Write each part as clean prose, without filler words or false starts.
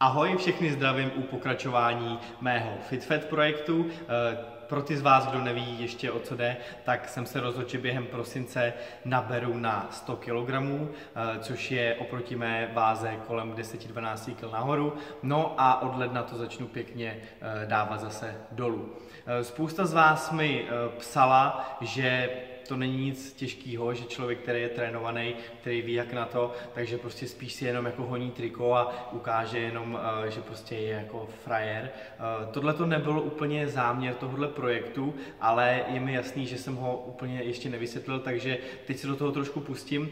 Ahoj, všechny zdravím u pokračování mého FitFat projektu. Pro ty z vás, kdo neví ještě o co jde, tak jsem se rozhodl, že během prosince naberu na 100 kg, což je oproti mé váze kolem 10-12 kg nahoru. No a od ledna to začnu pěkně dávat zase dolů. Spousta z vás mi psala, že to není nic těžkého, že člověk, který je trénovaný, který ví jak na to, takže prostě spíš si jenom jako honí triko a ukáže jenom, že prostě je jako frajer. Tohle to nebylo úplně záměr tohohle projektu, ale je mi jasný, že jsem ho úplně ještě nevysvětlil, takže teď se do toho trošku pustím.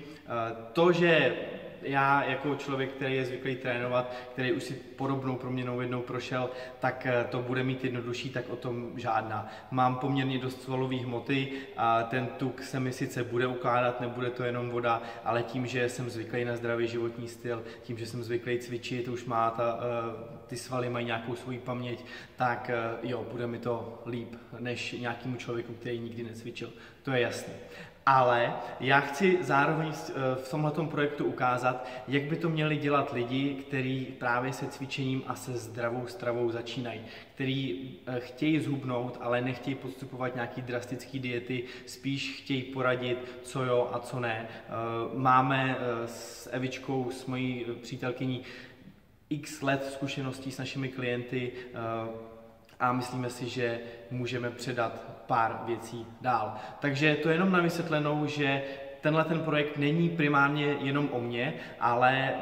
To, že já jako člověk, který je zvyklý trénovat, který už si podobnou proměnou jednou prošel, tak to bude mít jednodušší, tak o tom žádná. Mám poměrně dost svalové hmoty a ten tuk se mi sice bude ukládat, nebude to jenom voda, ale tím, že jsem zvyklý na zdravý životní styl, tím, že jsem zvyklý cvičit, už má ty svaly mají nějakou svoji paměť, tak jo, bude mi to líp než nějakému člověku, který nikdy necvičil. To je jasné. Ale já chci zároveň v tomhletom projektu ukázat, jak by to měli dělat lidi, kteří právě se cvičením a se zdravou stravou začínají, kteří chtějí zhubnout, ale nechtějí podstupovat nějaký drastické diety, spíš chtějí poradit, co jo a co ne. Máme s Evičkou, s mojí přítelkyní, x let zkušeností s našimi klienty, a myslíme si, že můžeme předat pár věcí dál. Takže to je jenom na vysvětlenou, že tenhle ten projekt není primárně jenom o mně, ale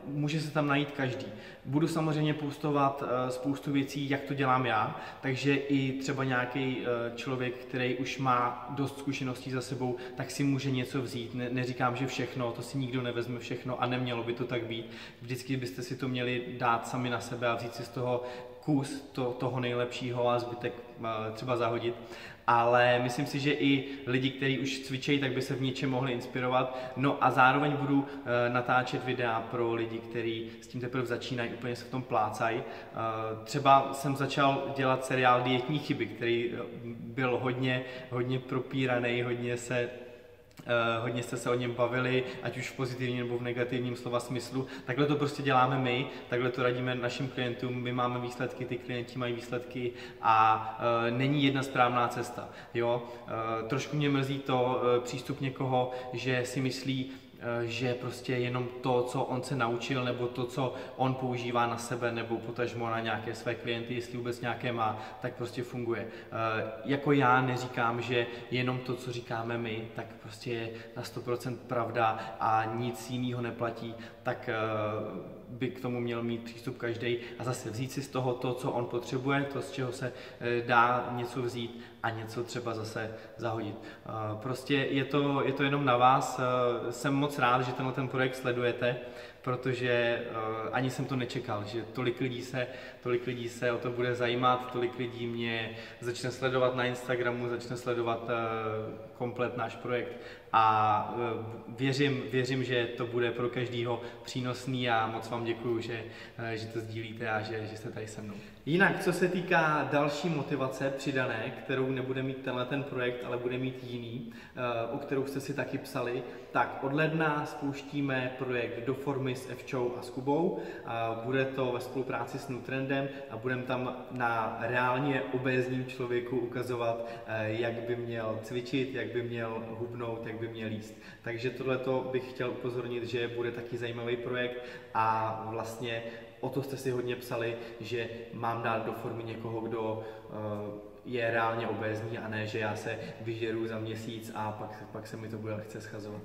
může se tam najít každý. Budu samozřejmě postovat spoustu věcí, jak to dělám já, takže i třeba nějaký člověk, který už má dost zkušeností za sebou, tak si může něco vzít. Neříkám, že všechno, to si nikdo nevezme všechno a nemělo by to tak být. Vždycky byste si to měli dát sami na sebe a vzít si z toho kus toho nejlepšího a zbytek třeba zahodit. Ale myslím si, že i lidi, kteří už cvičejí, tak by se v něčem mohli inspirovat. No a zároveň budu natáčet videa pro lidi, kteří s tím teprve začínají, úplně se v tom plácají. Třeba jsem začal dělat seriál Dietní chyby, který byl hodně propíraný, hodně jste se o něm bavili, ať už v pozitivním nebo v negativním slova smyslu. Takhle to prostě děláme my, takhle to radíme našim klientům, my máme výsledky, ty klienti mají výsledky a není jedna správná cesta. Jo? Trošku mě mrzí to přístup někoho, že si myslí, že prostě jenom to, co on se naučil, nebo to, co on používá na sebe, nebo potažmo na nějaké své klienty, jestli vůbec nějaké má, tak prostě funguje. Jako já neříkám, že jenom to, co říkáme my, tak prostě je na 100% pravda a nic jiného neplatí, tak by k tomu měl mít přístup každý a zase vzít si z toho to, co on potřebuje, to, z čeho se dá něco vzít a něco třeba zase zahodit. Prostě je to jenom na vás. Jsem moc rád, že ten projekt sledujete, protože ani jsem to nečekal, že tolik lidí se o to bude zajímat, tolik lidí mě začne sledovat na Instagramu, začne sledovat komplet náš projekt a věřím, že to bude pro každýho přínosný a moc vám děkuju, že to sdílíte a že jste tady se mnou. Jinak, co se týká další motivace přidané, kterou nebude mít ten projekt, ale bude mít jiný, o kterou jste si taky psali, tak od ledna spouštíme projekt Do formy s Evčou a s Kubou. Bude to ve spolupráci s Nutrendem a budeme tam na reálně obézním člověku ukazovat, jak by měl cvičit, jak by měl hubnout, jak by měl jíst. Takže tohleto bych chtěl upozornit, že bude taky zajímavý projekt a vlastně o to jste si hodně psali, že mám dát do formy někoho, kdo je reálně obézní a ne, že já se vyžeru za měsíc a pak se mi to bude lehce schazovat.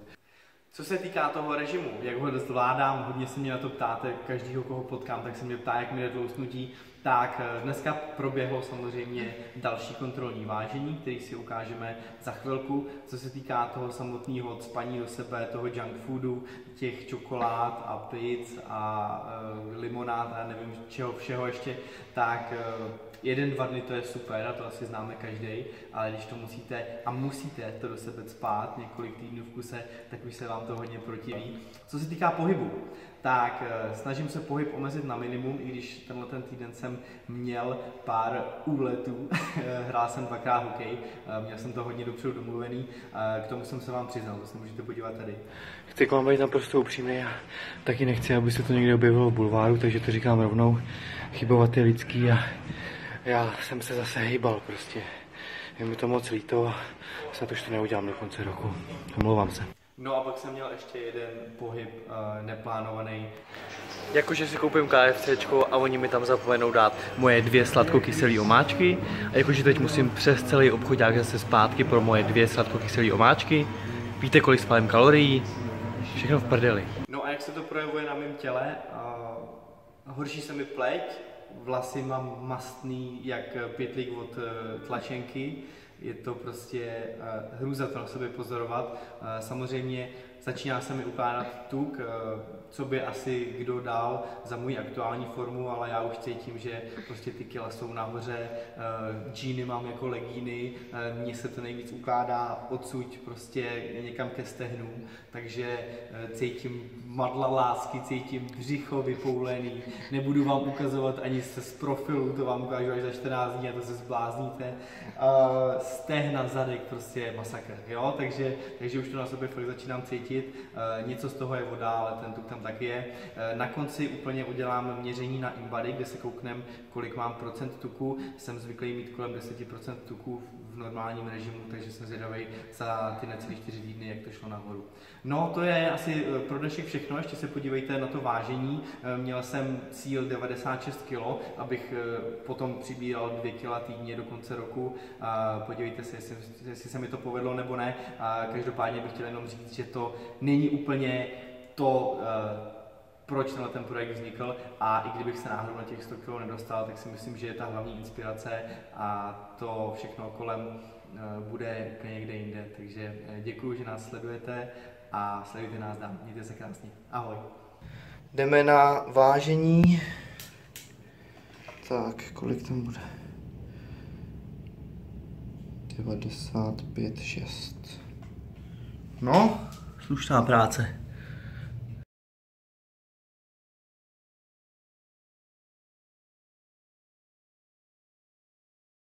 Co se týká toho režimu, jak ho zvládám, hodně se mě na to ptáte, každýho, koho potkám, tak se mě ptá, jak mi jde tloustnutí, tak dneska proběhlo samozřejmě další kontrolní vážení, který si ukážeme za chvilku. Co se týká toho samotného cpaní do sebe, toho junk foodu, těch čokolád a pizz a limonád a nevím čeho všeho ještě, tak 1-2 dny to je super a to asi známe každý, ale když to musíte to do sebe cpát několik týdnů v kuse, tak už se vám to hodně protiví. Co se týká pohybu, tak snažím se pohyb omezit na minimum, i když ten týden jsem měl pár úletů, hrál jsem 2krát hokej, měl jsem to hodně dopředu domluvený, k tomu jsem se vám přiznal, to se můžete podívat tady. Chci k vám být naprosto upřímný a taky nechci, aby se to někde objevilo v bulváru, takže to říkám rovnou, chybovat je lidský a já jsem se zase hejbal prostě. Je mi to moc líto a snad už to neudělám do konce roku. Omlouvám se. No a pak jsem měl ještě jeden pohyb neplánovaný. Jakože si koupím KFCčko a oni mi tam zapomenou dát moje 2 sladkokyselé omáčky. A jakože teď musím přes celý obchodák zase zpátky pro moje 2 sladkokyselé omáčky. Víte, kolik spálím kalorií? Všechno v prdeli. No a jak se to projevuje na mém těle? Horší se mi pleť, vlasy mám mastný jak pytlík od tlačenky. Je to prostě hrůza to na sobě pozorovat. Samozřejmě začíná se mi ukládat tuk, co by asi kdo dal za můj aktuální formu, ale já už cítím, že prostě ty kila jsou nahoře, džíny mám jako legíny, mně se to nejvíc ukládá odsud prostě někam ke stehnům, takže cítím madla lásky, cítím břicho vypoulený, nebudu vám ukazovat ani z profilu, to vám ukážu až za 14 dní a to se zblázníte. Stehna, zadek, prostě masakr, jo, takže už to na sobě fakt začínám cítit, něco z toho je voda, ale ten tuk tam taky je. Na konci úplně udělám měření na InBody, kde se kouknem, kolik mám procent tuku, jsem zvyklý mít kolem 10% tuku v normálním režimu, takže jsem zvědavý za ty necelé 4 týdny, jak to šlo nahoru. No, to je asi pro dnešek všechno, ještě se podívejte na to vážení. Měl jsem cíl 96 kg, abych potom přibíral 2 kg týdně do konce roku. Podívejte se, jestli se mi to povedlo nebo ne. Každopádně bych chtěl jenom říct, že to není úplně to, proč ten projekt vznikl, a i kdybych se náhodou na těch 100 kg nedostal, tak si myslím, že je ta hlavní inspirace a to všechno kolem bude někde jinde. Takže děkuji, že nás sledujete a sledujte nás dál. Mějte se krásně. Ahoj. Jdeme na vážení. Tak, kolik tam bude? 95,6. No, slušná práce.